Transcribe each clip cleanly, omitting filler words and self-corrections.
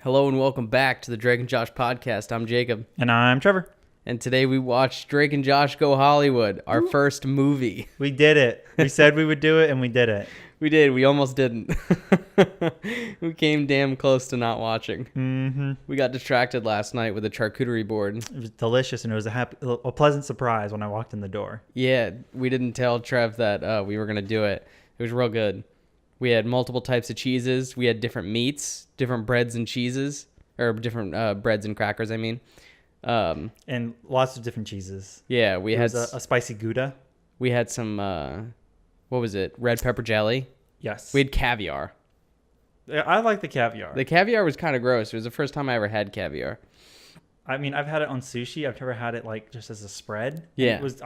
Hello and welcome back to the Drake and Josh podcast. I'm Jacob. And I'm Trevor. And today we watched Drake and Josh Go Hollywood, our first movie. We did it. We said we would do it, and we did it. We did. We almost didn't. We came damn close to not watching. Mm-hmm. We got distracted last night with a charcuterie board. It was delicious, and it was a pleasant surprise when I walked in the door. Yeah, we didn't tell Trev that we were going to do it. It was real good. We had multiple types of cheeses. We had different meats, different breads and cheeses, or different breads and crackers, I mean. And lots of different cheeses. Yeah, we had a spicy Gouda. We had some, what was it? Red pepper jelly. Yes. We had caviar. I like the caviar. The caviar was kind of gross. It was the first time I ever had caviar. I mean, I've had it on sushi. I've never had it like just as a spread. Yeah. It was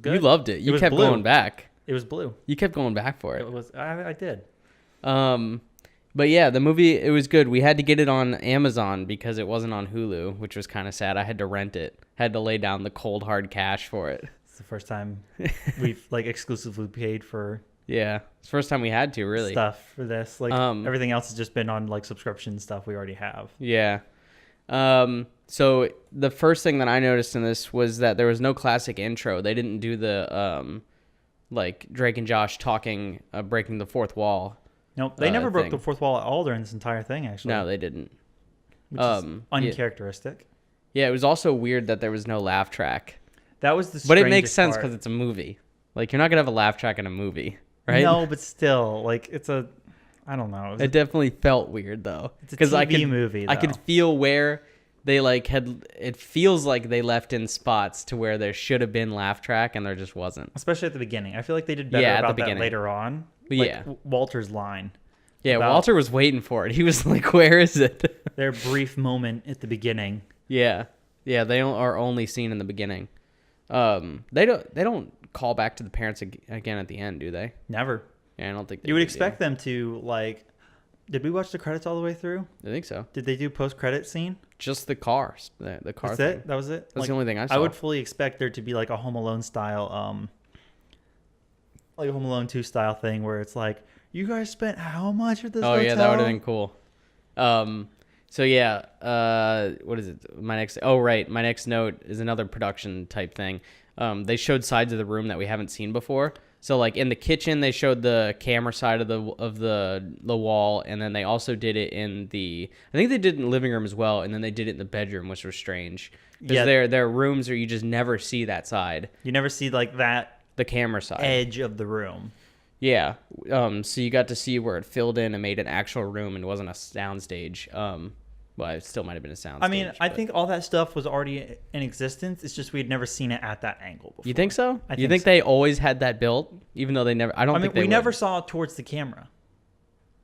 good. You loved it. You kept going back. It was blue. You kept going back for it. It was. I did. But yeah, the movie, it was good. We had to get it on Amazon because it wasn't on Hulu, which was kind of sad. I had to rent it. Had to lay down the cold hard cash for it. It's the first time we've like exclusively paid for. Yeah, it's the first time we had to really stuff for this. Like everything else has just been on like subscription stuff we already have. Yeah. So the first thing that I noticed in this was that there was no classic intro. They didn't do the like Drake and Josh talking, breaking the fourth wall. Nope, they never broke the fourth wall at all during this entire thing. Actually, no, they didn't. Which is uncharacteristic. Yeah, it was also weird that there was no laugh track. That was the. But it makes sense because it's a movie. Like you're not gonna have a laugh track in a movie, right? No, but still, like it's a. I don't know. It definitely felt weird though. It's a TV movie. Though. I could feel where they like had. It feels like they left in spots to where there should have been laugh track and there just wasn't. Especially at the beginning. I feel like they did better about that later on. Like yeah. Walter's line. Yeah, Walter was waiting for it. He was like, "Where is it?" Their brief moment at the beginning. Yeah, they are only seen in the beginning. They don't call back to the parents again at the end, do they? Never. Yeah, I don't think you would expect them to. Like, did we watch the credits all the way through? I think so. Did they do post-credit scene? Just the cars. The car. That's it. That was it. That's like, the only thing I saw. I would fully expect there to be like a Home Alone style, like a Home Alone 2 style thing where it's like, you guys spent how much at this hotel? Yeah, that would have been cool. So yeah, what is it? My next note is another production type thing. They showed sides of the room that we haven't seen before. So like in the kitchen, they showed the camera side of the wall, and then they also did it in I think they did it in the living room as well, and then they did it in the bedroom, which was strange. Because there are rooms where you just never see that side. You never see like the camera side edge of the room. Yeah. So you got to see where it filled in and made an actual room and wasn't a soundstage. Well, it still might have been a soundstage. I mean, I think all that stuff was already in existence. It's just we had never seen it at that angle before. You think so? You think so. They always had that built, even though they never? I mean, we never saw it towards the camera.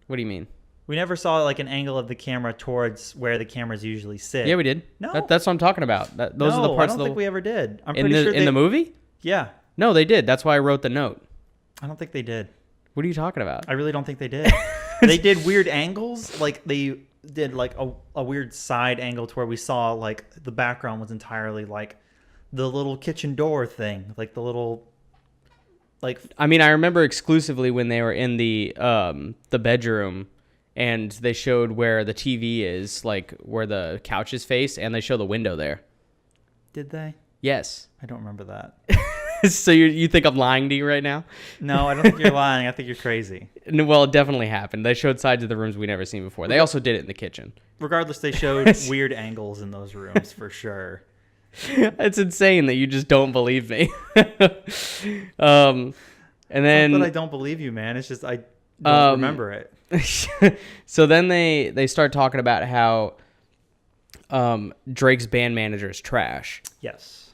What do you mean? We never saw like an angle of the camera towards where the cameras usually sit. Yeah, we did. No, that's what I'm talking about. Those are the parts. I don't think we ever did. I'm pretty sure in the movie. Yeah. No, they did. That's why I wrote the note. I don't think they did. What are you talking about? I really don't think they did. They did weird angles, like they did like a weird side angle to where we saw like the background was entirely like the little kitchen door thing, like the little like. I mean, I remember exclusively when they were in the bedroom, and they showed where the TV is, like where the couch is faced, and they show the window there. Did they? Yes. I don't remember that. So you think I'm lying to you right now? No, I don't think you're lying. I think you're crazy. Well, it definitely happened. They showed sides of the rooms we never seen before. They also did it in the kitchen. Regardless, they showed weird angles in those rooms for sure. It's insane that you just don't believe me. And then, not that I don't believe you, man. It's just I don't remember it. So then they start talking about how Drake's band manager is trash. Yes.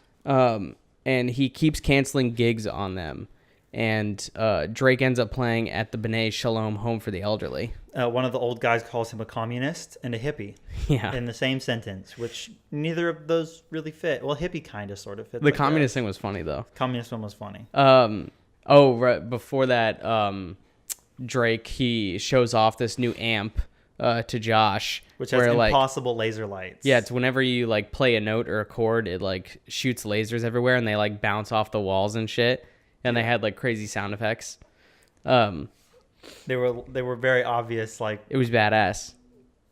And he keeps canceling gigs on them. And Drake ends up playing at the B'nai Shalom Home for the Elderly. One of the old guys calls him a communist and a hippie. Yeah. In the same sentence, which neither of those really fit. Well, hippie kind of sort of fit. The communist thing was funny, though. Communist one was funny. Right before that, Drake, he shows off this new amp to Josh, which has impossible laser lights. Yeah, it's whenever you like play a note or a chord, it like shoots lasers everywhere, and they like bounce off the walls and shit. And they had like crazy sound effects. They were very obvious. Like it was badass.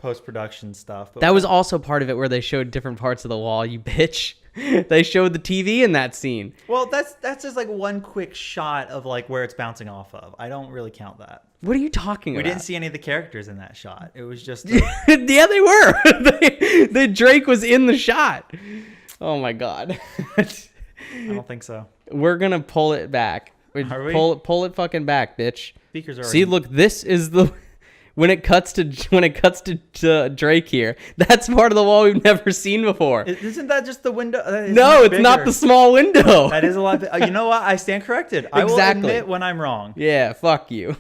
post-production stuff. But That was also part of it where they showed different parts of the wall, you bitch. They showed the TV in that scene. well, that's just like one quick shot of like where it's bouncing off of. I don't really count that. What are you talking We about? didn't see any of the characters in that shot. It was just Yeah, they were. The Drake was in the shot. Oh my god. I don't think so. We're gonna pull it back. Are we? Pull it fucking back, bitch. Speakers are See, look, this is the when it cuts to Drake here. That's part of the wall we've never seen before. Isn't that just the window? No, it's not the small window. That is a lot. You know what? I stand corrected. I will Exactly. admit when I'm wrong. Yeah, fuck you.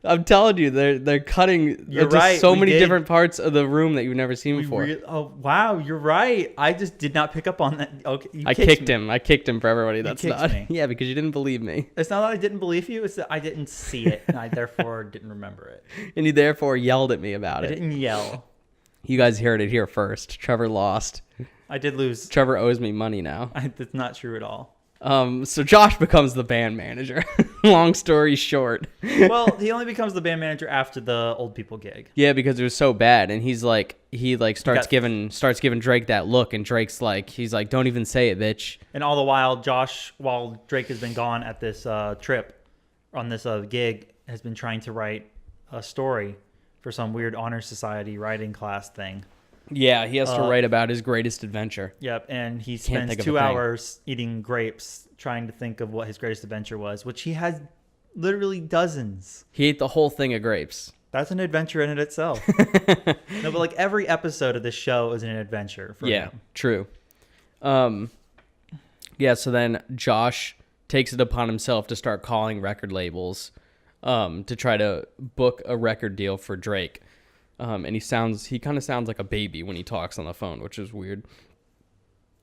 I'm telling you, they're cutting You're just right, so we many did. different parts of the room that you've never seen before. Oh wow, you're right. I just did not pick up on that. Okay, you I kicked kicked him. I kicked him for everybody that's kicked not. me. Yeah, because you didn't believe me. It's not that I didn't believe you. It's that I didn't see it, and I therefore didn't remember it. And you therefore yelled at me about I it. didn't yell. You guys heard it here first. Trevor lost. I did lose. Trevor owes me money now. That's not true at all. So Josh becomes the band manager. Long story short. Well, he only becomes the band manager after the old people gig. Yeah, because it was so bad, and he starts got- giving Drake that look, and Drake's like, he's like, don't even say it, bitch. And all the while, while Drake has been gone at this trip, on this gig, has been trying to write a story for some weird honor society writing class thing. Yeah, he has to write about his greatest adventure. Yep, and he Can't spends think of 2 a thing. hours eating grapes trying to think of what his greatest adventure was, which he has literally dozens. He ate the whole thing of grapes. That's an adventure in it itself. No, but like every episode of this show is an adventure for Yeah, him. true. Yeah, so then Josh takes it upon himself to start calling record labels to try to book a record deal for Drake. And he kind of sounds like a baby when he talks on the phone, which is weird.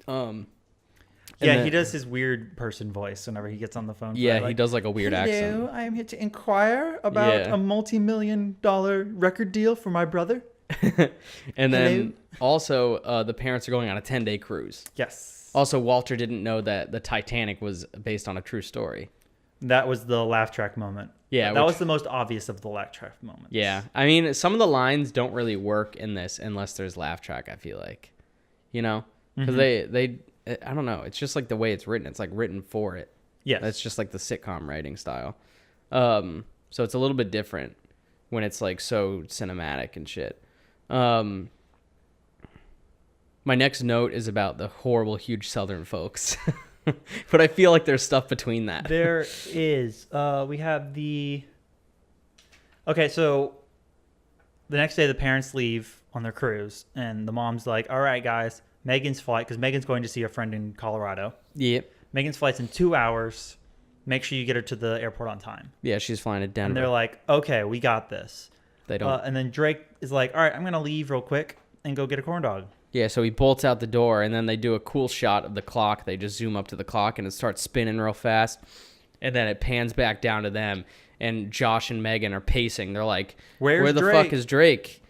Yeah, he does his weird person voice whenever he gets on the phone. Yeah, like, he does like a weird accent. Hello, I am here to inquire about Yeah. a multi-million-dollar record deal for my brother. And then Hello. also the parents are going on a 10-day cruise. Yes. Also, Walter didn't know that the Titanic was based on a true story. That was the laugh track moment. Yeah, That which- was the most obvious of the laugh track moments. Yeah, I mean, some of the lines don't really work in this unless there's laugh track, I feel like. You know? Because they I don't know. It's just like the way it's written. It's like written for it. Yes. That's just like the sitcom writing style. So it's a little bit different when it's like so cinematic and shit. My next note is about the horrible, huge Southern folks. But I feel like there's stuff between that. There is. We have the... Okay, so the next day the parents leave on their cruise, and the mom's like, all right, guys, Megan's flight, because Megan's going to see a friend in Colorado. Yep. Megan's flight's in 2 hours. Make sure you get her to the airport on time. Yeah, she's flying to Denver. And they're like, okay, we got this. They don't. And then Drake is like, all right, I'm going to leave real quick and go get a corn dog. Yeah, so he bolts out the door, and then they do a cool shot of the clock. They just zoom up to the clock, and it starts spinning real fast. And then it pans back down to them, and Josh and Megan are pacing. They're like, Where's where the Drake? fuck is Drake?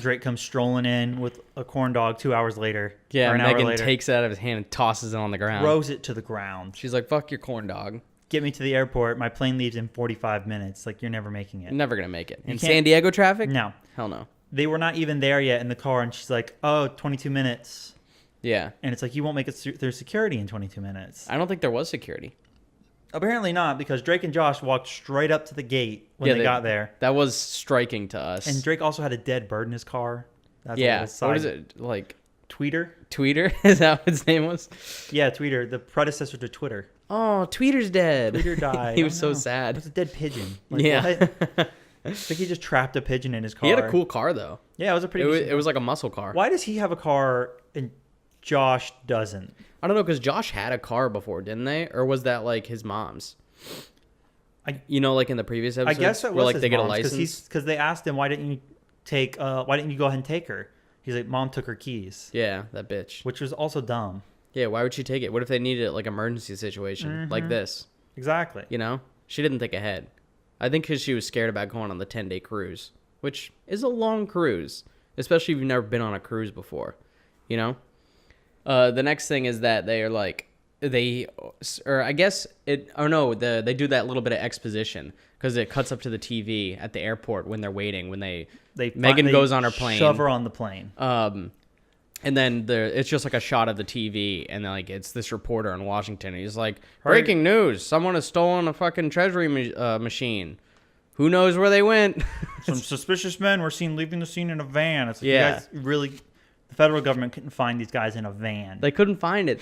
Drake comes strolling in with a corn dog 2 hours later. Yeah, or an hour Megan later, takes it out of his hand and tosses it on the ground. throws it to the ground. She's like, fuck your corn dog. Get me to the airport. My plane leaves in 45 minutes. Like, you're never making it. I'm never going to make it. In can't- San Diego traffic? No. Hell no. They were not even there yet in the car, and she's like, oh, 22 minutes. Yeah. And it's like, you won't make it through security in 22 minutes. I don't think there was security. Apparently not, because Drake and Josh walked straight up to the gate when they got there. That was striking to us. And Drake also had a dead bird in his car. That's a yeah. little side- What is it? Like, Tweeter? Tweeter? Is that what his name was? Yeah, Tweeter, the predecessor to Twitter. Oh, Tweeter's dead. Tweeter died. He was Oh, so no. sad. It was a dead pigeon. Like, Yeah. what? It's like he just trapped a pigeon in his car. He had a cool car, though. Yeah, it was a pretty It was like a muscle car. Why does he have a car and Josh doesn't? I don't know, because Josh had a car before, didn't they? Or was that like his mom's? You know, like in the previous I episodes, guess that was where like his they get a mom's, license. because they asked him why didn't you go ahead and take her? He's like, Mom took her keys, Yeah, that bitch. which was also dumb. Yeah, why would she take it? What if they needed it like emergency situation like this? Exactly. You know, she didn't think ahead. I think because she was scared about going on the 10-day cruise, which is a long cruise, especially if you've never been on a cruise before. You know, the next thing is that they are like, they, or I guess it, or no, they do that little bit of exposition because it cuts up to the TV at the airport when they're waiting, when Megan goes on her plane. Shove her on the plane. And then it's just like a shot of the TV, and like it's this reporter in Washington. And he's like, "Breaking news! Someone has stolen a fucking treasury machine. Who knows where they went?" Some suspicious men were seen leaving the scene in a van. It's like, Yeah. you guys really, the federal government couldn't find these guys in a van. They couldn't find it.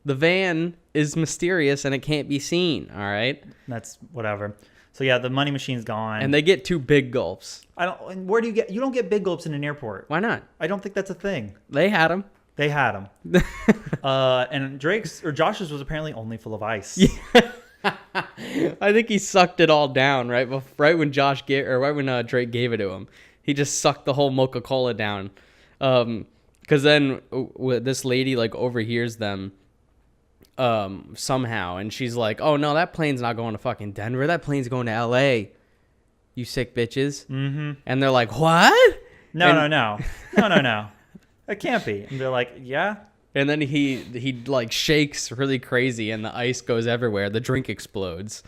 The van is mysterious and it can't be seen. All right. That's whatever. So yeah, the money machine's gone. And they get 2 big gulps. I don't. And where do you get? You don't get big gulps in an airport. Why not? I don't think that's a thing. They had them. They had them. And Josh's was apparently only full of ice. I think he sucked it all down right when Drake gave it to him. He just sucked the whole Mocha-Cola down. Because then this lady like overhears them somehow, and she's like, "Oh no, that plane's not going to fucking Denver. That plane's going to L.A. You sick bitches." Mm-hmm. And they're like, "What?" No. It can't be. And they're like, "Yeah." And then he like shakes really crazy, and the ice goes everywhere. The drink explodes.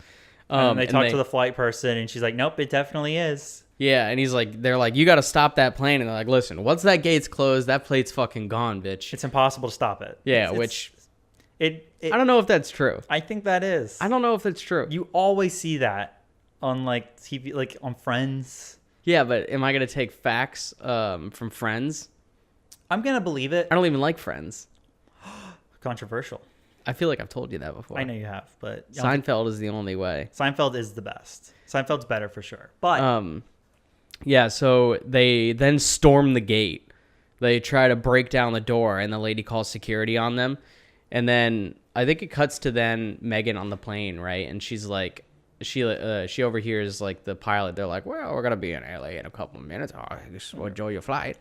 And they talk to the flight person, and she's like, "Nope, it definitely is." Yeah, and they're like, "You got to stop that plane." And they're like, "Listen, once that gate's closed, that plane's fucking gone, bitch." It's impossible to stop it. Yeah, I don't know if that's true. I think that is. I don't know if that's true. You always see that on like TV, like on Friends. Yeah, but am I gonna take facts from Friends? I'm gonna believe it. I don't even like Friends. Controversial. I feel like I've told you that before. I know you have, but Seinfeld is the only way. Seinfeld is the best. Seinfeld's better for sure. But yeah, so they then storm the gate. They try to break down the door, and the lady calls security on them. And then I think it cuts to then Megan on the plane, right? And she's like, she overhears like the pilot. They're like, "Well, we're gonna be in LA in a couple of minutes. Oh, just enjoy your flight."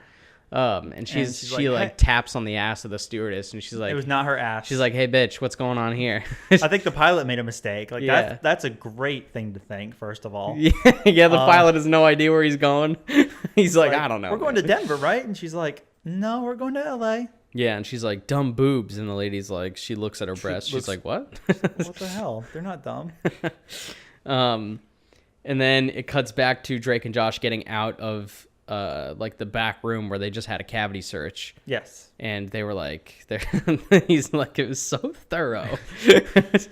And she like taps on the ass of the stewardess, and she's like, it was not her ass. She's like, "Hey, bitch, what's going on here?" I think the pilot made a mistake. Like Yeah. that's a great thing to think. First of all, yeah, the pilot has no idea where he's going. He's like, "I don't know. We're going to Denver, right?" And she's like, "No, we're going to LA." Yeah, and she's like, "Dumb boobs," and the lady's like, she looks at her breast. She's like, "What?" What the hell? They're not dumb. And then it cuts back to Drake and Josh getting out of like the back room where they just had a cavity search. Yes. And they were like, he's like, it was so thorough.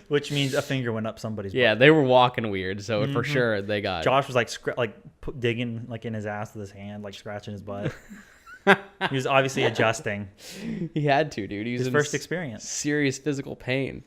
Which means a finger went up somebody's butt. Yeah, they were walking weird, so for sure they got. Josh was like digging like in his ass with his hand, like scratching his butt. He was obviously adjusting. He had to, dude. He was his in first experience. Serious physical pain.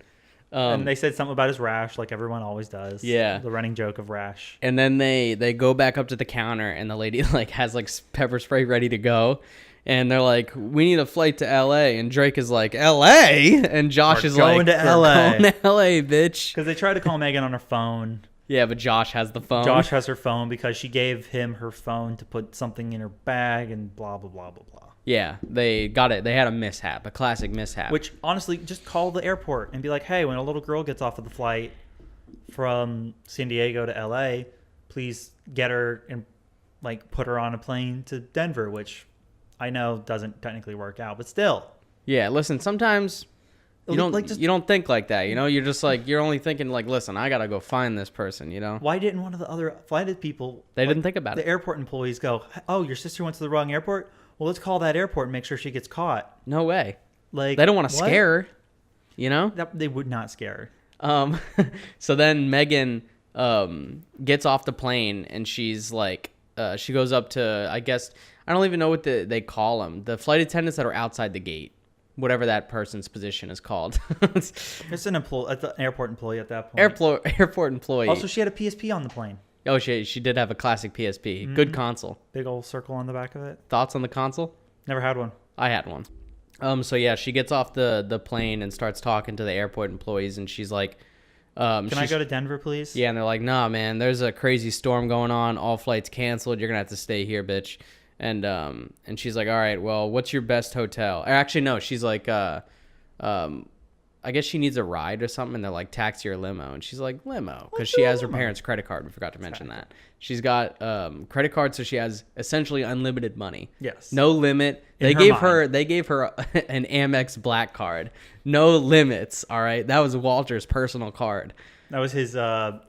And they said something about his rash, like everyone always does. Yeah. The running joke of rash. And then they go back up to the counter, and the lady like has like pepper spray ready to go. And they're like, "We need a flight to L.A." And Drake is like, "L.A.?" And Josh is like, "Going to L.A. Going to L.A., bitch." Because they tried to call Megan on her phone. Yeah, but Josh has the phone. Josh has her phone because she gave him her phone to put something in her bag and blah, blah, blah, blah, blah. Yeah, they got it. They had a mishap, a classic mishap. Which, honestly, just call the airport and be like, "Hey, when a little girl gets off of the flight from San Diego to L.A., please get her and, like, put her on a plane to Denver," which I know doesn't technically work out, but still. Yeah, listen, sometimes you don't think like that, you know? You're just like, you're only thinking like, listen, I got to go find this person, you know? Why didn't one of the other flight people... They didn't think about it. The airport employees go, "Oh, your sister went to the wrong airport? Well, let's call that airport and make sure she gets caught." No way. Like, they don't want to scare her, you know? They would not scare her. So then Megan gets off the plane, and she's like, she goes up to, I guess, I don't even know what they call them. The flight attendants that are outside the gate, whatever that person's position is called. It's an airport employee at that point. Airport employee. Also, she had a PSP on the plane. Oh, she did have a classic PSP. Mm-hmm. Good console. Big old circle on the back of it. Thoughts on the console? Never had one. I had one. So yeah, she gets off the plane and starts talking to the airport employees, and she's like, "Can I go to Denver, please?" Yeah, and they're like, "Nah, man, there's a crazy storm going on. All flights canceled. You're gonna have to stay here, bitch." And she's like, "All right, well, what's your best hotel?" Or actually, no, she's like, I guess she needs a ride or something, and they're like, taxi or limo, and she's like, limo, because she has her parents' credit card. We forgot to mention that. She's got credit card, so she has essentially unlimited money. Yes. No limit. They gave her an Amex Black card. No limits. All right, that was Walter's personal card. That was his Well,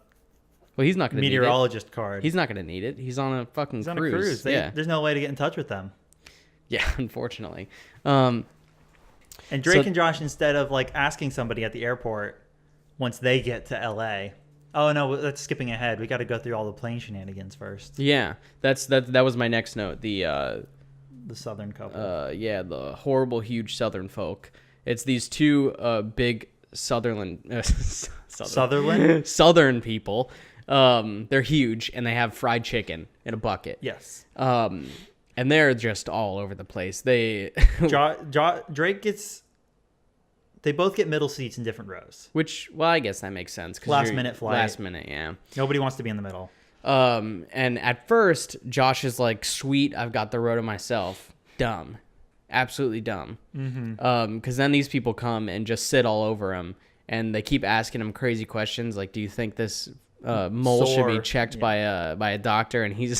he's not going to need it. meteorologist card. He's not going to need it. He's on a fucking He's on cruise. a cruise. There's no way to get in touch with them. Yeah, unfortunately. And Drake and Josh, instead of like asking somebody at the airport once they get to LA, oh no, that's skipping ahead. We got to go through all the plane shenanigans first. Yeah, that was my next note. The Southern couple. The horrible, huge Southern folk. It's these two big Southern Southern people. They're huge, and they have fried chicken in a bucket. Yes. And they're just all over the place. Drake gets. They both get middle seats in different rows. Which, well, I guess that makes sense. Last minute flight. Last minute, yeah. Nobody wants to be in the middle. And at first, Josh is like, "Sweet, I've got the row to myself." Dumb, absolutely dumb. Because then these people come and just sit all over him, and they keep asking him crazy questions like, "Do you think this mole should be checked by a doctor?" And he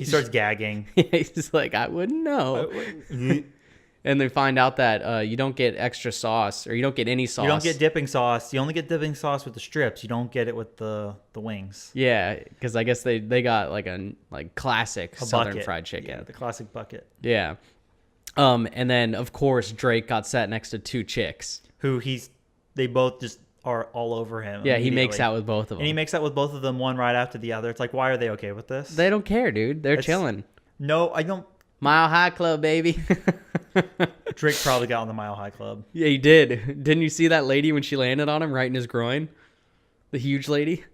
starts gagging. He's like, "I wouldn't know." And they find out that you don't get extra sauce, or you don't get any sauce. You don't get dipping sauce. You only get dipping sauce with the strips. You don't get it with the wings. Yeah, because I guess they got like a classic Southern bucket. fried chicken. Yeah, the classic bucket. Yeah. And then of course Drake got sat next to two chicks who they both just are all over him. Yeah, he makes out with both of them. And he makes out with both of them one right after the other. It's like, why are they okay with this? They don't care, dude. They're chilling. No, I don't. Mile High Club, baby. Drake probably got on the Mile High Club. Yeah, he did. Didn't you see that lady when she landed on him right in his groin? The huge lady?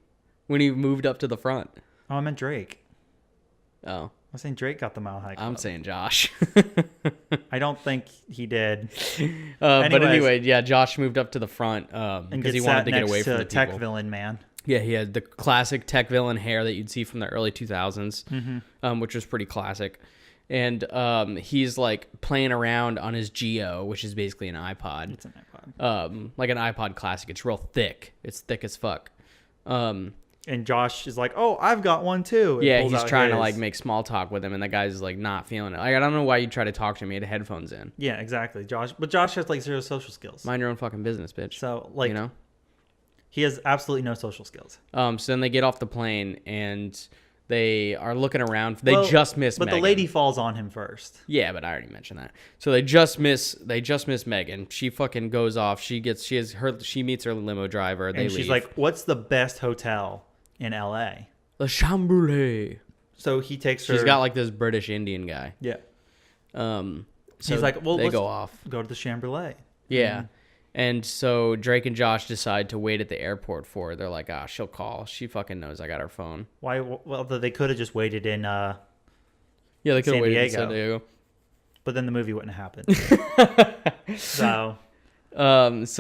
When he moved up to the front. Oh, I meant Drake. Oh. I was saying Drake got the Mile High Club. I'm saying Josh. I don't think he did. But anyway, yeah, Josh moved up to the front because he wanted to get away from the tech people. villain man. Yeah, he had the classic tech villain hair that you'd see from the early 2000s, which was pretty classic. And he's like playing around on his Geo, which is basically an iPod. It's an iPod. Like an iPod Classic. It's real thick. It's thick as fuck. And Josh is like, "Oh, I've got one too." Yeah, he's trying to like make small talk with him, and the guy's like not feeling it. Like, I don't know why you try to talk to me. He had headphones in. Yeah, exactly. But Josh has like zero social skills. Mind your own fucking business, bitch. So like, he has absolutely no social skills. So then they get off the plane and they are looking around. They just miss But Megan. the lady falls on him first. Yeah, but I already mentioned that. So they just miss Megan. She fucking goes off. She meets her limo driver. They and she's leave. like, "What's the best hotel in LA?" The Chamboulay. So he takes her. She's got like this British Indian guy. Yeah. So he's like, "Well, they let's go off. Go to the Chamboulay." Yeah. And so Drake and Josh decide to wait at the airport for her. They're like, she'll call. She fucking knows I got her phone. Why? Well, they could have just waited in. Yeah, they could have waited in San Diego. But then the movie wouldn't have happened. So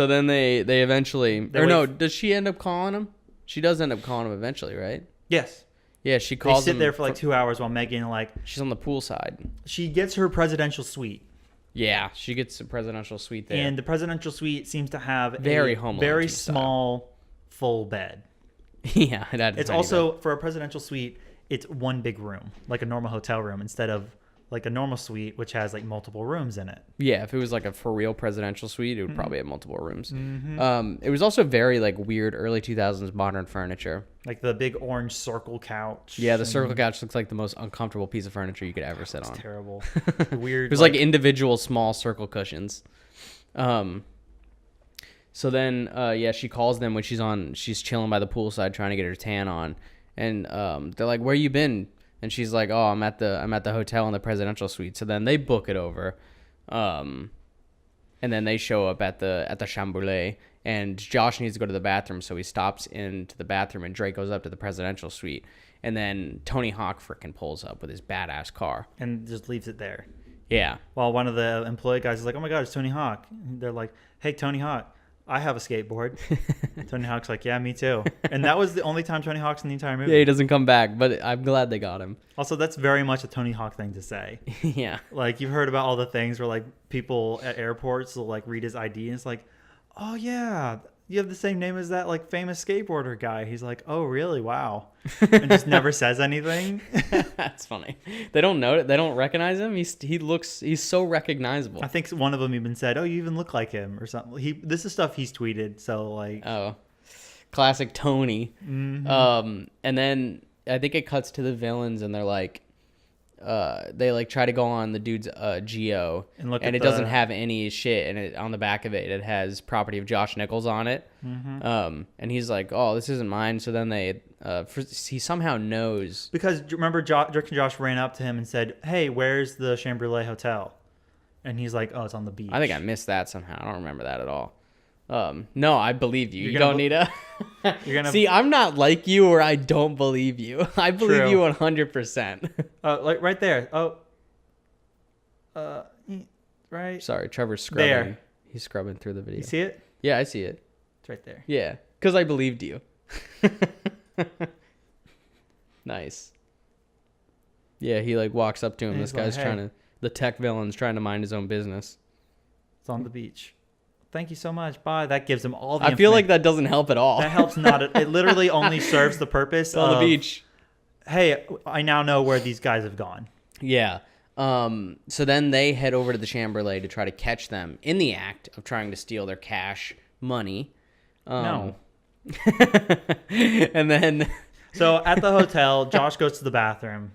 then they eventually. Does she end up calling him? She does end up calling him eventually, right? Yes. Yeah, she calls him. They sit there for like 2 hours while Megan she's on the pool side. She gets her presidential suite. Yeah, she gets a presidential suite there. And the presidential suite seems to have very small, full bed. Yeah, it's also bed. For a presidential suite, it's one big room, like a normal hotel room, instead of like a normal suite, which has like multiple rooms in it. Yeah, if it was like a for real presidential suite, it would probably have multiple rooms. It was also very like weird early 2000s modern furniture. Like the big orange circle couch. Yeah, the circle couch looks like the most uncomfortable piece of furniture you could ever sit on. It's terrible. Weird. It was like individual small circle cushions. So then, she calls them when she's chilling by the poolside trying to get her tan on. And they're like, "Where you been?" And she's like, "Oh, I'm at the hotel in the presidential suite." So then they book it over. And then they show up at the Chamboulay, and Josh needs to go to the bathroom, so he stops into the bathroom, and Drake goes up to the presidential suite. And then Tony Hawk freaking pulls up with his badass car. And just leaves it there. Yeah. While one of the employee guys is like, "Oh my God, it's Tony Hawk." And they're like, "Hey, Tony Hawk, I have a skateboard." Tony Hawk's like, "Yeah, me too." And that was the only time Tony Hawk's in the entire movie. Yeah, he doesn't come back, but I'm glad they got him. Also, that's very much a Tony Hawk thing to say. Yeah. Like, you've heard about all the things where, like, people at airports will, like, read his ID and it's like, oh yeah, you have the same name as that like famous skateboarder guy. He's like, oh really? Wow, and just never says anything. That's funny. They don't know it. They don't recognize him. He's so recognizable. I think one of them even said, oh, you even look like him or something. This is stuff he's tweeted. So like, Oh, classic Tony. mhm. And then I think it cuts to the villains, and they're like, they like try to go on the dude's geo, And look and at it doesn't the- have any shit, and on the back of it, it has property of Josh Nichols on it. And he's like, oh, this isn't mine. So then he somehow knows. Because remember, Drake and Josh ran up to him and said, hey, where's the Chamberlain Hotel? And he's like, oh, it's on the beach. I think I missed that somehow. I don't remember that at all. No, I believe you. You're You gonna don't need to. You're gonna See, I'm not like you, or I don't believe you. I believe True. you 100%. like right there. Oh, right. Sorry, Trevor's scrubbing. There. He's scrubbing through the video. You see it? Yeah, I see it. It's right there. Yeah, because I believed you. Nice. Yeah, he like walks up to him. And This he's like, guy's "Hey." trying to. The tech villain's trying to mind his own business. It's on the beach. Thank you so much. Bye. That gives him all the I feel like information. that doesn't help at all. That helps not. It literally only serves the purpose on of, the beach. hey, I now know where these guys have gone. Yeah. So then they head over to the Chamberlain to try to catch them in the act of trying to steal their cash money. No. And then So at the hotel, Josh goes to the bathroom.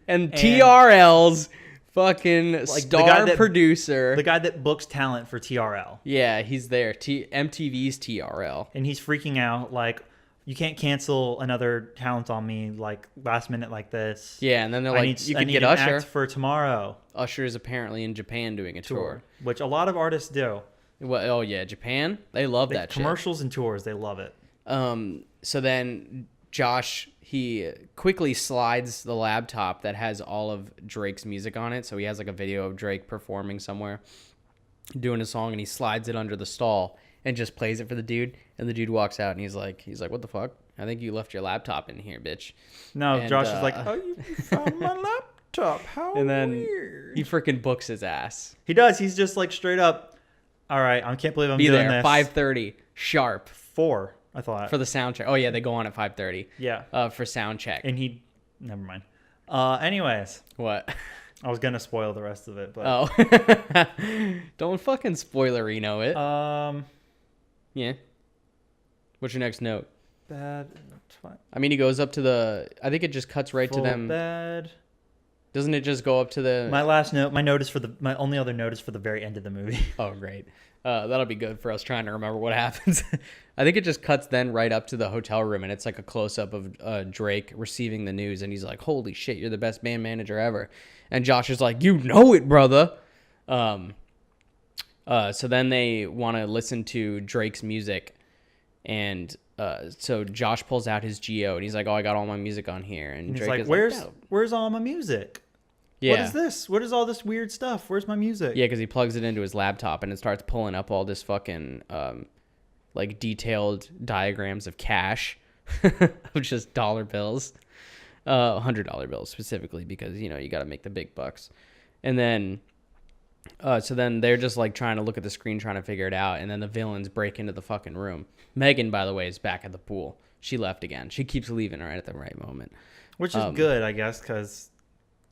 and TRL's fucking the star guy that- producer. The guy that books talent for TRL. Yeah, he's there. MTV's TRL. And he's freaking out like, you can't cancel another talent on me like last minute like this. Yeah, and then they're I like, need, you I could need get an Usher. act for tomorrow Usher is apparently in Japan doing a tour. which a lot of artists do. Well, oh yeah, Japan. They love Like, that shit. commercials and tours, they love it. So then Josh, he quickly slides the laptop that has all of Drake's music on it. So he has like a video of Drake performing somewhere, doing a song, and he slides it under the stall and just plays it for the dude. And the dude walks out, and he's like, what the fuck? I think you left your laptop in here, bitch. No, And, Josh is like, oh, you found my laptop. How And then weird. he freaking books his ass. He does. He's just like straight up, all right, I can't believe I'm Be doing there, this. 5:30 sharp 4, I thought. for the sound check. Oh yeah, they go on at 5:30. Yeah. For sound check. And he, never mind. Anyways, What? I was going to spoil the rest of it, but. Oh. Don't fucking spoilerino it. Yeah. What's your next note? Bad. Fine. I mean, he goes up to the. I think it just cuts right Full to them. bed. Doesn't it just go up to the? My last note, my only other note is for the very end of the movie. Oh, great. That'll be good for us trying to remember what happens. I think it just cuts then right up to the hotel room, and it's like a close up of Drake receiving the news, and he's like, "Holy shit, you're the best band manager ever," and Josh is like, "You know it, brother." So then they want to listen to Drake's music, and so Josh pulls out his Geo, and he's like, "Oh, I got all my music on here," and And he's Drake like, is "Where's "No." where's all my music? Yeah. What is this? What is all this weird stuff? Where's my music?" Yeah, because he plugs it into his laptop and it starts pulling up all this fucking like detailed diagrams of cash, of just dollar bills, $100 bills specifically, because you got to make the big bucks. And then, so then they're just like trying to look at the screen, trying to figure it out, and then the villains break into the fucking room. Megan, by the way, is back at the pool. She left again. She keeps leaving right at the right moment. Which is good, I guess, because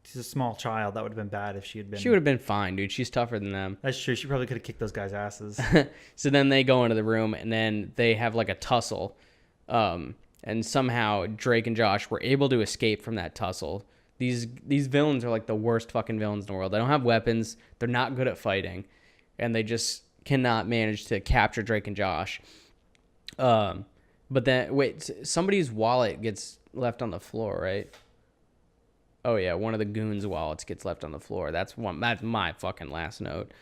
she's a small child. That would have been bad if she had been. She would have been fine, dude. She's tougher than them. That's true. She probably could have kicked those guys' asses. So then they go into the room, and then they have like a tussle. And somehow Drake and Josh were able to escape from that tussle. These villains are like the worst fucking villains in the world. They don't have weapons. They're not good at fighting. And they just cannot manage to capture Drake and Josh. But then, wait, somebody's wallet gets left on the floor, right? Oh yeah, one of the goons' wallets gets left on the floor. That's my fucking last note.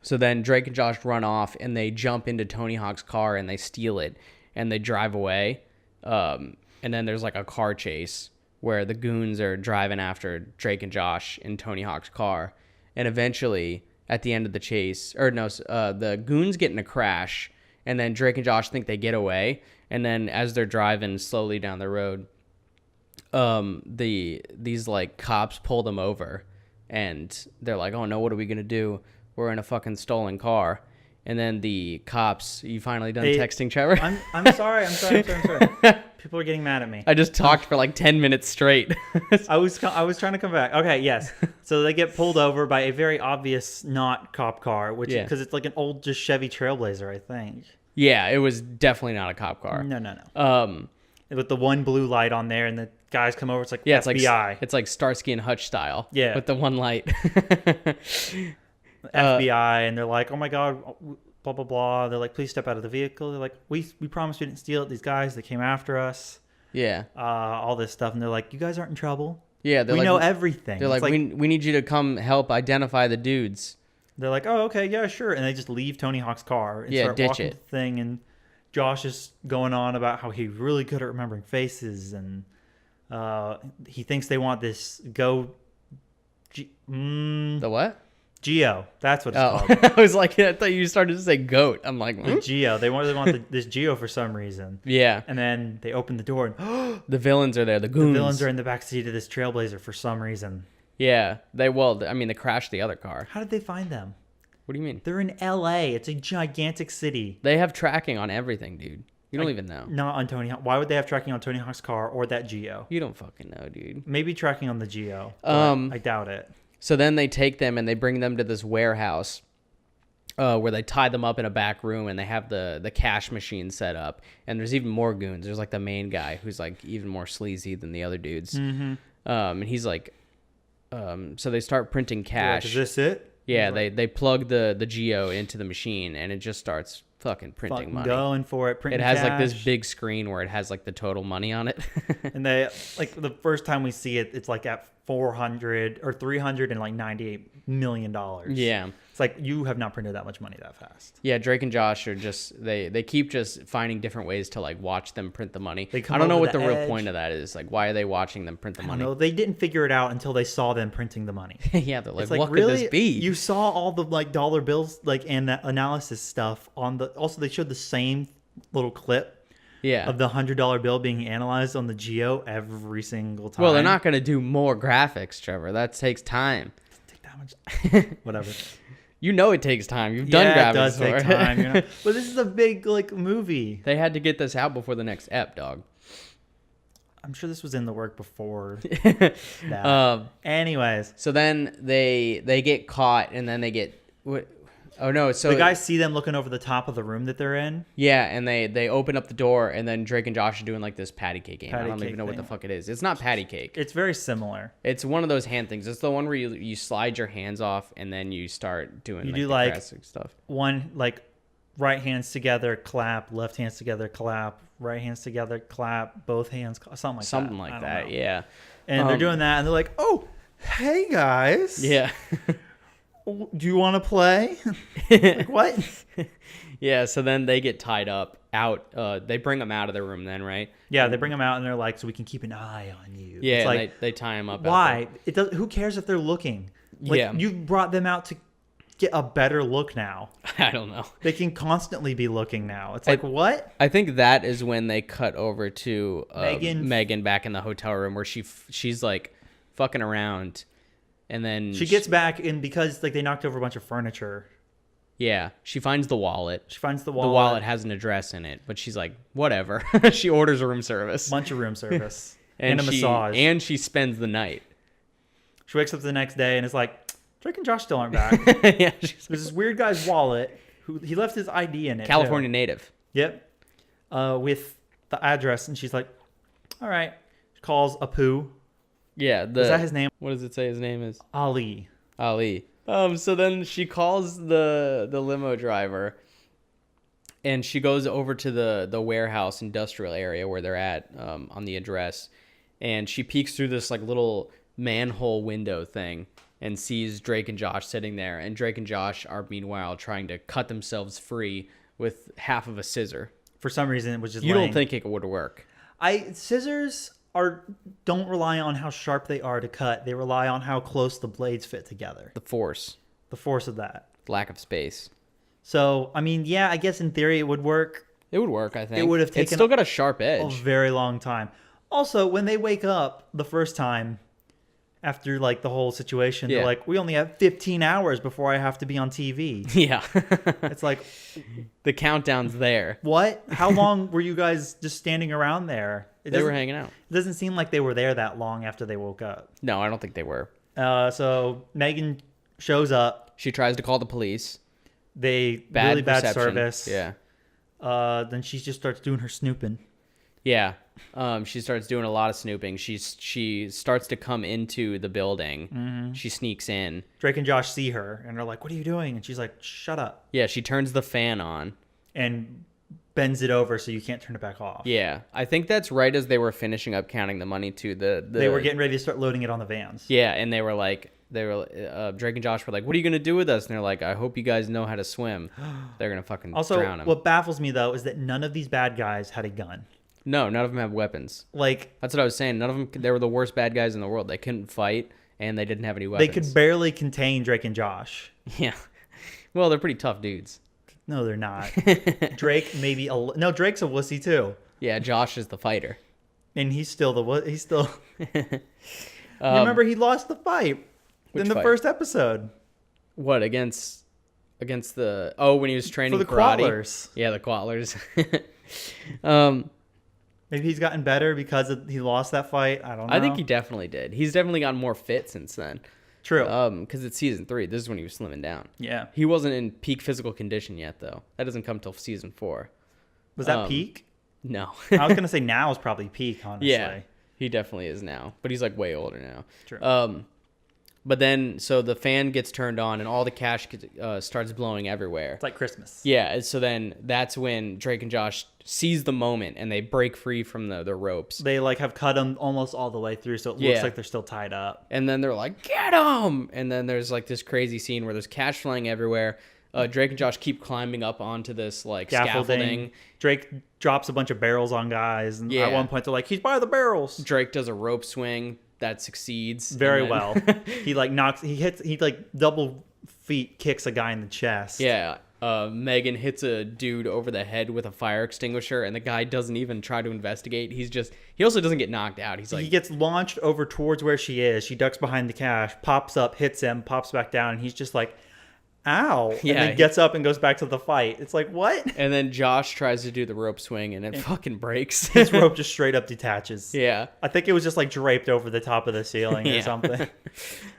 So then Drake and Josh run off, and they jump into Tony Hawk's car, and they steal it, and they drive away. And then there's like a car chase where the goons are driving after Drake and Josh in Tony Hawk's car. And eventually, at the end of the chase, the goons get in a crash, and then Drake and Josh think they get away. And then as they're driving slowly down the road, these like cops pull them over, and they're like, "Oh no, what are we gonna do? We're in a fucking stolen car." And then the cops. You finally done They- texting, Trevor? I'm sorry. I'm sorry. People are getting mad at me. I just talked for like 10 minutes straight. I was trying to come back. Okay, yes. So they get pulled over by a very obvious not cop car, which Yeah. because it's like an old just Chevy Trailblazer, I think. Yeah, it was definitely not a cop car. No. Um, With the one blue light on there, and the guys come over. It's like yeah, FBI. it's like Starsky and Hutch style. Yeah. with the one light. FBI, and they're like, "Oh my god, blah blah blah." They're like, "Please step out of the vehicle." They're like, "We promised we didn't steal it. These guys that came after us, Yeah, all this stuff." And they're like, "You guys aren't in trouble. yeah. We know everything." They're It's like, we need you to come help identify the dudes. They're like, "Oh, okay, yeah, sure," and they just leave Tony Hawk's car and Yeah, start ditch walking it. to the thing. And Josh is going on about how he's really good at remembering faces, and he thinks they want this The what? Geo. That's what it's Oh, called. I was like, I thought you started to say goat. I'm like, The Geo. They want this Geo for some reason. yeah. And then they open the door, and The villains are there. The goons. the villains are in the backseat of this Trailblazer for some reason. Yeah, they crashed the other car. How did they find them? What do you mean? They're in L.A. It's a gigantic city. They have tracking on everything, dude. You don't even know. Not on Tony Hawk. Why would they have tracking on Tony Hawk's car or that Geo? You don't fucking know, dude. Maybe tracking on the Geo. But I doubt it. So then they take them and they bring them to this warehouse where they tie them up in a back room and they have the cash machine set up. And there's even more goons. There's like the main guy who's like even more sleazy than the other dudes. Mm-hmm. And he's like, so they start printing cash. Is this it? Yeah, they plug the Geo into the machine and it just starts fucking printing Fucking money. going for it. Printing It has like this cash. big screen where it has like the total money on it. And they like the first time we see it, it's like at 400 or 398 million dollars. Yeah. It's like you have not printed that much money that fast. Yeah, Drake and Josh are just they keep just finding different ways to like watch them print the money. They come I don't know over what the the real edge. point of that is. Like, why are they watching them print the I don't money? know. They didn't figure it out until they saw them printing the money. Yeah, they're like, It's like, what really? could this be? You saw all the like dollar bills like and that analysis stuff on the. Also, they showed the same little clip Yeah. of the $100 bill being analyzed on the Geo every single time. Well, they're not going to do more graphics, Trevor. That takes time. Take that much. Whatever. You know it takes time. You've done Yeah, graphics it does for take it. time. You know? But this is a big like movie. They had to get this out before the next ep, dog. I'm sure this was in the work before that. Anyways, So then they get caught and then they get what? Oh no! So the guys see them looking over the top of the room that they're in. yeah, and they open up the door and then Drake and Josh are doing like this patty cake game. I Patty don't cake even know what thing. the fuck it is. It's not patty cake. It's very similar. It's one of those hand things. It's the one where you slide your hands off and then you start doing You like do, the like, classic stuff. One like right hands together, clap. Left hands together, clap. Right hands together, clap. Both hands, something like that. Something I like don't that. know. Yeah. And they're doing that, and they're like, "Oh, hey guys, Yeah. do you want to play?" Like, what? Yeah. So then they get tied up out. They bring them out of the room then, right? Yeah, they bring them out, and they're like, "So we can keep an eye on you." Yeah. It's And like, they tie them up. out why? It does. Who cares if they're looking? Like, Yeah. you brought them out to get a better look now. there. I don't know. They can constantly be looking now. It's like, what? I think that is when they cut over to Megan back in the hotel room where she's like fucking around, and then She gets back in because like they knocked over a bunch of furniture. yeah, she finds the wallet. She finds the The wallet. wallet has an address in it, but she's like, whatever. She orders a room service bunch of room service and a she, massage. and she spends the night. She wakes up the next day and is like, Drake and Josh still aren't back. Yeah, she's There's this weird guy's wallet who he left his ID in it. California too. native. Yep. With the address, and she's like, "All right." She calls Apu. Yeah, Is that his name? What does it say his name is? Ali. Ali. So then she calls the limo driver and she goes over to the warehouse industrial area where they're at on the address, and she peeks through this like little manhole window thing and sees Drake and Josh sitting there, and Drake and Josh are meanwhile trying to cut themselves free with half of a scissor. For some reason, it was just You laying. don't think it would work. Scissors don't rely on how sharp they are to cut. They rely on how close the blades fit together. The force, The force of that. lack of space. So, I mean, yeah, I guess in theory it would work It would work, I think. It would have It's taken still got a sharp a edge. very long time. Also, when they wake up the first time, after like the whole situation. Yeah. They're like, we only have 15 hours before I have to be on TV. Yeah. It's like, The countdown's there. what? How long were you guys just standing around there? They were hanging out. It doesn't seem like they were there that long after they woke up. No, I don't think they were. So Megan shows up. She tries to call the police. Really bad reception. service. Yeah. Then she just starts doing her snooping. Yeah. She starts doing a lot of snooping. She starts to come into the building. Mm-hmm. She sneaks in. Drake and Josh see her and they're like, what are you doing? And she's like, shut up. Yeah, she turns the fan on. And bends it over so you can't turn it back off. Yeah. I think that's right as they were finishing up counting the money to the They were getting ready to start loading it on the vans. Yeah, and they were like, Drake and Josh were like, what are you going to do with us? And they're like, I hope you guys know how to swim. They're going to fucking drown them. What baffles me, though, is that none of these bad guys had a gun. No, none of them have weapons. Like, that's what I was saying. None of them, they were the worst bad guys in the world. They couldn't fight, and they didn't have any weapons. They could barely contain Drake and Josh. Yeah. Well, they're pretty tough dudes. No, they're not. Drake maybe no. Drake's a wussy too. Yeah, Josh is the fighter, and he's still remember, he lost the fight in the first episode. What against the? Oh, when he was training for the karate. Quattlers. Yeah, the Quattlers. Maybe he's gotten better because he lost that fight. I don't know. I think he definitely did. He's definitely gotten more fit since then. True. Because it's season 3. This is when he was slimming down. Yeah. He wasn't in peak physical condition yet, though. That doesn't come till season 4. Was that peak? No. I was gonna say now is probably peak. Honestly. Yeah, he definitely is now, but he's like way older now. True. But then, so the fan gets turned on and all the cash starts blowing everywhere. It's like Christmas. Yeah, so then that's when Drake and Josh seize the moment and they break free from the ropes. They like have cut them almost all the way through, so it looks like they're still tied up. And then they're like, get him! And then there's like this crazy scene where there's cash flying everywhere. Drake and Josh keep climbing up onto this like scaffolding. Drake drops a bunch of barrels on guys, and at one point they're like, he's by the barrels. Drake does a rope swing that succeeds very well. He like double feet kicks a guy in the chest. Yeah. Megan hits a dude over the head with a fire extinguisher, and the guy doesn't even try to investigate. He also doesn't get knocked out. He gets launched over towards where she is. She ducks behind the cash, pops up, hits him, pops back down, and he's just like, ow. Yeah, and then gets up and goes back to the fight. It's like, what? And then Josh tries to do the rope swing, and it fucking breaks. His rope just straight up detaches. Yeah. I think it was just like draped over the top of the ceiling or something.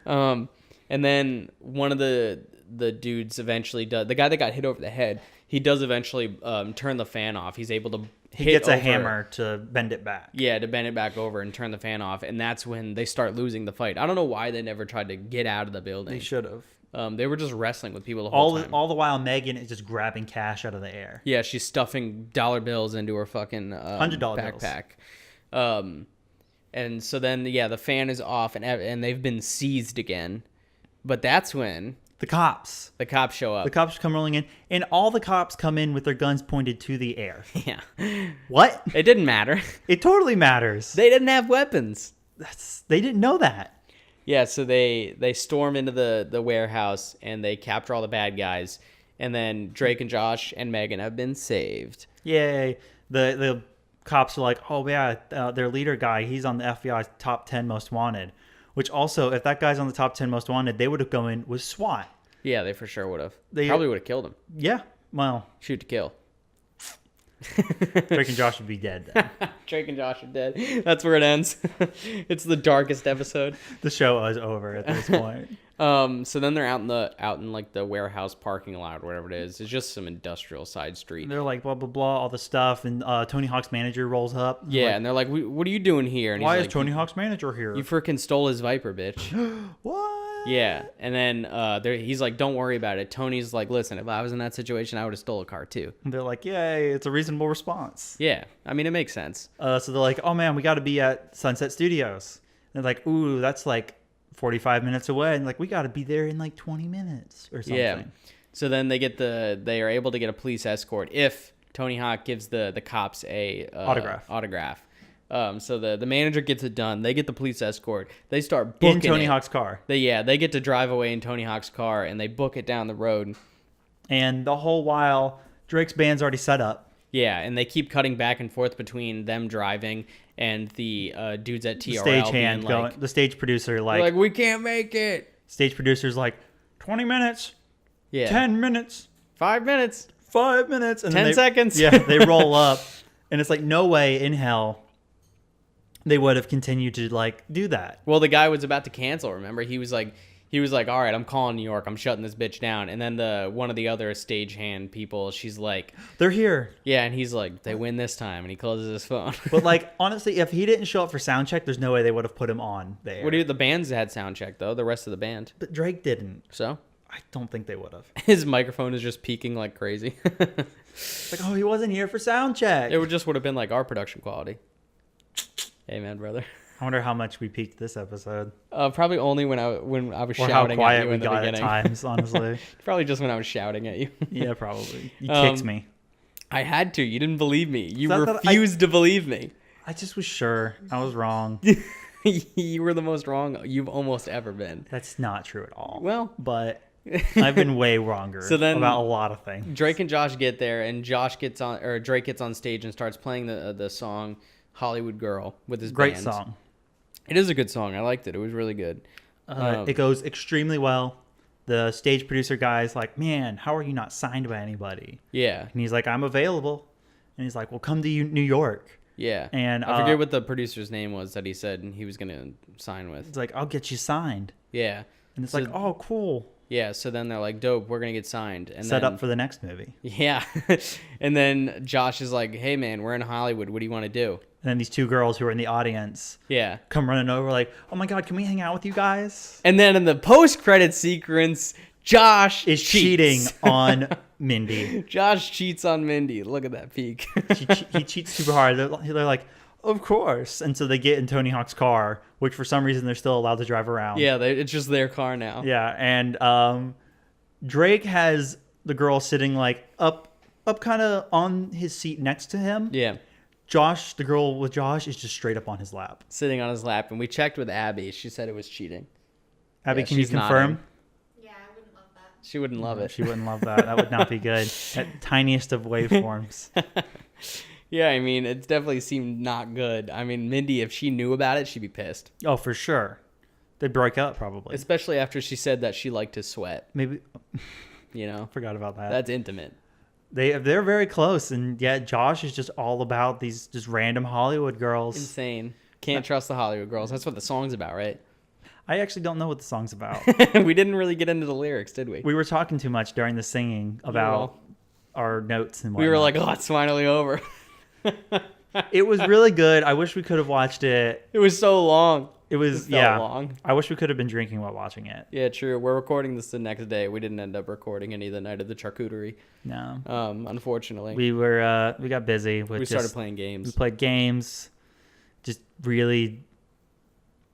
And then one of the dudes eventually does, the guy that got hit over the head, he does eventually turn the fan off. He's able to He gets a hammer to bend it back. Yeah, to bend it back over and turn the fan off. And that's when they start losing the fight. I don't know why they never tried to get out of the building. They should have. They were just wrestling with people the whole time. All the while, Megan is just grabbing cash out of the air. Yeah, she's stuffing dollar bills into her fucking $100 backpack. And so then, the fan is off, and they've been seized again. But that's when the cops show up. The cops come rolling in, and all the cops come in with their guns pointed to the air. Yeah. What? It didn't matter. It totally matters. They didn't have weapons. They didn't know that. Yeah, so they storm into the warehouse and they capture all the bad guys, and then Drake and Josh and Megan have been saved. Yay! The cops are like, oh yeah, their leader guy, he's on the FBI's top 10 most wanted. Which also, if that guy's on the top 10 most wanted, they would have gone in with SWAT. Yeah, they for sure would have. They probably would have killed him. Yeah, well, shoot to kill. Drake and Josh would be dead then. Drake and Josh are dead. That's where it ends. It's the darkest episode. The show is over at this point. So then they're out in like the warehouse parking lot or whatever it is. It's just some industrial side street. And they're like blah blah blah, all the stuff, and Tony Hawk's manager rolls up. Yeah, like, and they're like, "What are you doing here?" And why he's is Tony Hawk's manager here? You freaking stole his Viper, bitch. What? Yeah, and then he's like, "Don't worry about it." Tony's like, "Listen, if I was in that situation, I would have stole a car too." And they're like, "Yay, it's a reasonable response." Yeah, I mean, it makes sense. So they're like, "Oh man, we got to be at Sunset Studios." And they're like, "Ooh, that's like 45 minutes away." And like, we got to be there in like 20 minutes or something. Yeah. So then they are able to get a police escort if Tony Hawk gives the cops a autograph. So the manager gets it done. They get the police escort. They start booking in Tony Hawk's car. They get to drive away in Tony Hawk's car, and they book it down the road. And the whole while, Drake's band's already set up. Yeah, and they keep cutting back and forth between them driving and the dudes at TRL Stagehand being like, going. The stage producer like, we can't make it. Stage producer's like 20 minutes, Yeah, 10 minutes, 5 minutes, 5 minutes, and 10 seconds. Yeah, they roll up, and it's like no way in hell they would have continued to like do that. Well, the guy was about to cancel. Remember, he was like, all right, I'm calling New York. I'm shutting this bitch down. And then one of the other stagehand people, she's like, They're here. yeah, and he's like, they win this time, and he closes his phone. But like honestly, if he didn't show up for sound check, there's no way they would have put him on there. The bands had sound check though. The rest of the band. But Drake didn't. So I don't think they would have. his microphone is just peaking like crazy. It's like, oh, he wasn't here for sound check. It would have been like our production quality. Amen, brother. I wonder how much we peaked this episode. Probably only when I was Or how shouting at quiet you we in the got beginning. at times, honestly. Probably just when I was shouting at you. Yeah, probably. You kicked me. I had to. You didn't believe me. You Is that refused to believe me. I just was sure. I was wrong. You were the most wrong you've almost ever been. That's not true at all. Well, But I've been way wronger So then- about a lot of things. Drake and Josh get there, and Drake gets on stage and starts playing the song "Hollywood Girl" with his Great band. song. It is a good song. I liked it. It was really good. It goes extremely well. The stage producer guy's like, man, how are you not signed by anybody? Yeah, And he's like, I'm available. And he's like, well, come to New York. yeah. And I forget what the producer's name was that he said he was gonna sign with. It's like, I'll get you signed. Yeah, And it's So- like, oh, cool. yeah. So then they're like, "Dope, we're gonna get signed." And Set then, up for the next movie. yeah. And then Josh is like, "Hey man, we're in Hollywood. What do you want to do?" And then these two girls who are in the audience Yeah. come running over like, oh my God, can we hang out with you guys? And then in the post-credit sequence, Josh Is cheats. cheating on Mindy. Josh cheats on Mindy. Look at that peak. He cheats super hard. They're like, of course. And so they get in Tony Hawk's car, which for some reason they're still allowed to drive around. Yeah, it's just their car now. Yeah. And Drake has the girl sitting like up kind of on his seat next to him. Yeah. Josh, the girl with Josh, is just straight up on his lap. Sitting on his lap. And we checked with Abby. She said it was cheating. Abby, Yeah, can you she's confirm? nodding. Yeah, I wouldn't love that. She wouldn't love it. She wouldn't love that. That would not be good. At tiniest of waveforms. Yeah, I mean, it definitely seemed not good. I mean, Mindy, if she knew about it, she'd be pissed. Oh, for sure. They'd break up probably. Especially after she said that she liked to sweat. Maybe You know? forgot about that. That's intimate. They're very close, and yet Josh is just all about these just random Hollywood girls. Insane. Can't trust the Hollywood girls. That's what the song's about, right? I actually don't know what the song's about. We didn't really get into the lyrics, did we? We were talking too much during the singing about Well, our notes and we were whatnot. like, oh, it's finally over. It was really good. I wish we could have watched it. It was so long. It was It felt yeah. long. I wish we could have been drinking while watching it. Yeah, true. We're recording this the next day. We didn't end up recording any of the night of the charcuterie. No, Unfortunately. we got busy with We started just- playing We games. played games. Just really,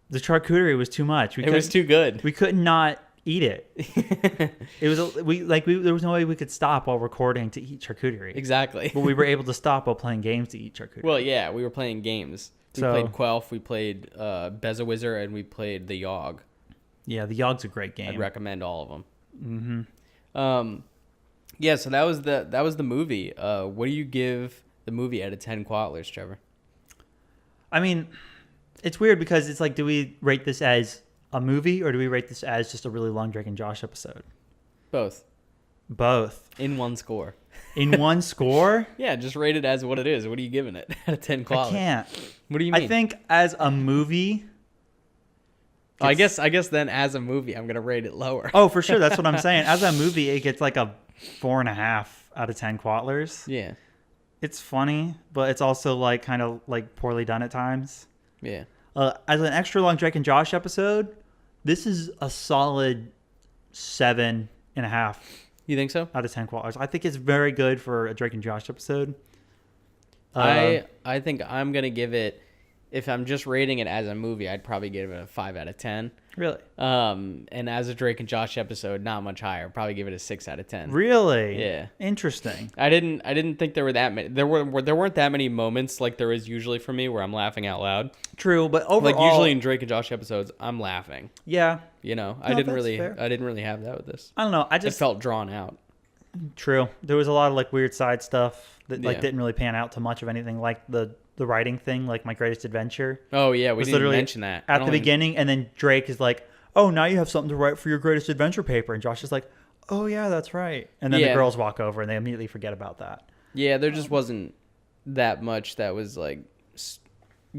the charcuterie was too much. It was too good. We could not eat it. It was there was no way we could stop while recording to eat charcuterie. Exactly. But we were able to stop while playing games to eat charcuterie. Well, yeah, we were playing games. We So- played Quelf, we played Bezawizer, and we played the Yogg. yeah, the Yogg's a great game. I'd recommend all of them. Mm-hmm. Yeah, so that was the movie. What do you give the movie out of 10 Quatlers, Trevor? I mean, it's weird because it's like, do we rate this as a movie or do we rate this as just a really long Drake and Josh episode? Both. Both. In one score. In one score? Yeah, just rate it as what it is. What are you giving it out of 10 I Quatlers? can't. What do you mean? I think as a movie. I guess then as a movie, I'm going to rate it lower. Oh, for sure. That's what I'm saying. As a movie, it gets like a 4.5 out of 10 Quatlers. Yeah. It's funny, but it's also like kind of like poorly done at times. Yeah. As an extra long Drake and Josh episode, this is a solid 7.5 You think so? out of 10 Quatlers. I think it's very good for a Drake and Josh episode. I think I'm going to give it, if I'm just rating it as a movie, I'd probably give it a 5 out of 10. Really? And as a Drake and Josh episode, not much higher. Probably give it a 6 out of 10. Really? Yeah. Interesting. I didn't think there were that many. There weren't that many moments like there is usually for me where I'm laughing out loud. True, but overall, Like usually in Drake and Josh episodes, I'm laughing. yeah. You know, No, that's fair. I didn't really have that with this. I don't know. I It just felt drawn out. True. There was a lot of like weird side stuff that like Yeah. didn't really pan out to much of anything, like the writing thing, like My Greatest Adventure. Oh yeah, we was didn't literally mention that I at don't the even- beginning, and then Drake is like, "Oh, now you have something to write for your Greatest Adventure paper," and Josh is like, "Oh yeah, that's right." And then Yeah. the girls walk over and they immediately forget about that. Yeah, there just wasn't that much that was like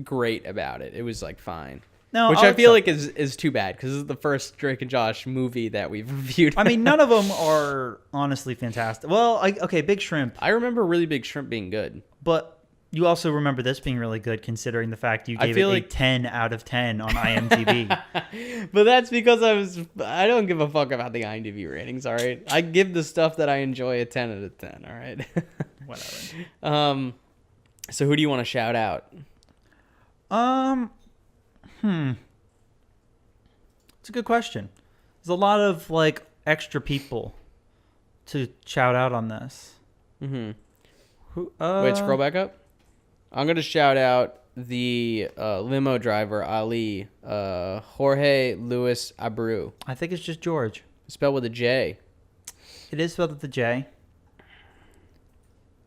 great about it. It was like fine. No, Which I'll I feel accept like is too bad because this is the first Drake and Josh movie that we've reviewed. I mean, none of them are honestly fantastic. Well, okay, Big Shrimp, I remember Really Big Shrimp being good. but you also remember this being really good considering the fact you I gave feel it a like- 10 out of 10 on IMDb. But that's because I don't give a fuck about the IMDb ratings, all right? I give the stuff that I enjoy a 10 out of 10, all right? Whatever. So who do you want to shout out? It's a good question. There's a lot of like extra people to shout out on this. Mm-hmm. Who, Wait, scroll back up. I'm going to shout out the limo driver, Ali, Jorge Luis Abreu. I think it's just George. Spelled with a J. It is spelled with the J.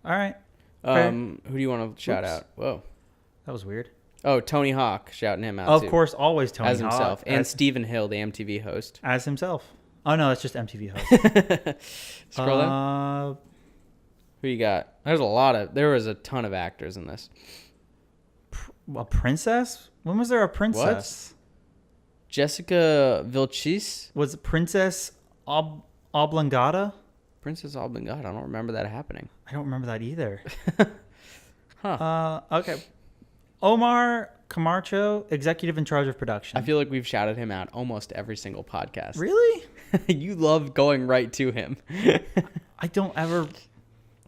All right. Fair. Who do you want to shout Oops. out? Whoa. That was weird. Oh, Tony Hawk, shouting him out Of too. course, always Tony as himself. Hawk, And Stephen Hill, the MTV host. as himself. Oh no, that's just MTV host. Scroll down. Who you got? There was a ton of actors in this. A princess? When was there a princess? Jessica Vilchis? Was it Princess Oblongata? Princess Albingata. I don't remember that happening. I don't remember that either. Huh. Okay. Omar Camacho, executive in charge of production. I feel like we've shouted him out almost every single podcast. Really? You love going right to him. I don't ever.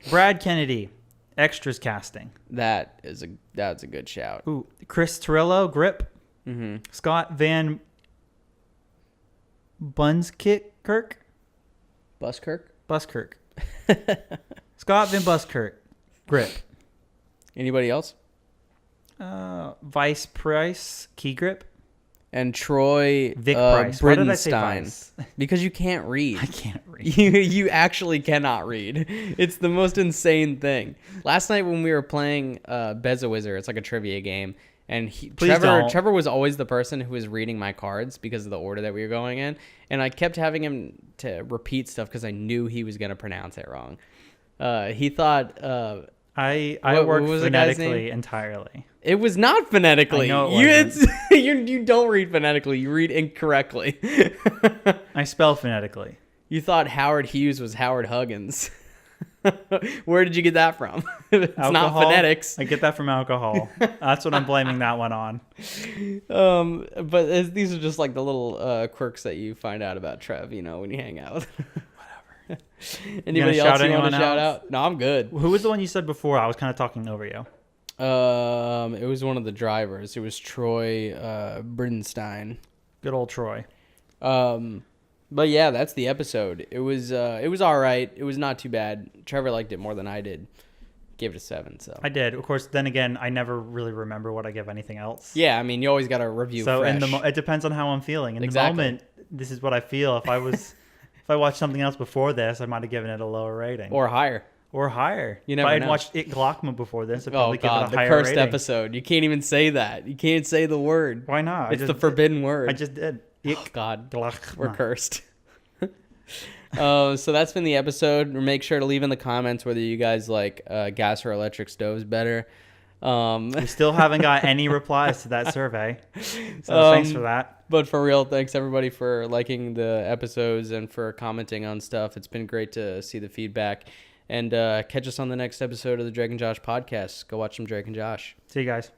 Brad Kennedy, extras casting. That's a good shout. Ooh, Chris Torillo, grip. Mm-hmm. Scott Van Buskirk. Buskirk? Scott Van Buskirk, grip. Anybody else? Vice Price, key grip. And Troy Vic Price. Why did I say Bridenstine. Vice? Because you can't read. I can't read. You actually cannot read. It's the most insane thing. Last night when we were playing Bezawizer, it's like a trivia game, and Trevor was always the person who was reading my cards because of the order that we were going in, and I kept having him to repeat stuff because I knew he was gonna pronounce it wrong. He thought I what work was the guy's phonetically name? entirely. it was not phonetically. I know it wasn't. You don't read phonetically. You read incorrectly. I spell phonetically. You thought Howard Hughes was Howard Huggins. Where did you get that from? It's not Alcohol? phonetics. I get that from alcohol. That's what I'm blaming that one on. But these are just like the little quirks that you find out about Trev, when you hang out with him. Whatever. Anybody else you want to shout out? No, I'm good. Who was the one you said before? I was kind of talking over you. It was one of the drivers. It was Troy Bridenstine. Good old Troy. But yeah, that's the episode. It was all right. It was not too bad. Trevor liked it more than I did. Gave it a 7. So I did. Of course, then again, I never really remember what I give anything else. yeah, I mean, you always got to review. So fresh. it depends on how I'm feeling. In Exactly. the moment, this is what I feel. If I watched something else before this, I might have given it a lower rating. or higher. Or higher. You if never I had know. watched It Glockman before this, I'd Oh probably give God, it a the higher cursed rating. episode. You can't even say that. You can't say the word. Why not? It's the forbidden word. I just did. Oh God, Glockman. we're cursed. So that's been the episode. Make sure to leave in the comments whether you guys like gas or electric stoves better. We still haven't got any replies to that survey. So thanks for that. But for real, thanks everybody for liking the episodes and for commenting on stuff. It's been great to see the feedback. And catch us on the next episode of the Drake and Josh podcast. Go watch some Drake and Josh. See you guys.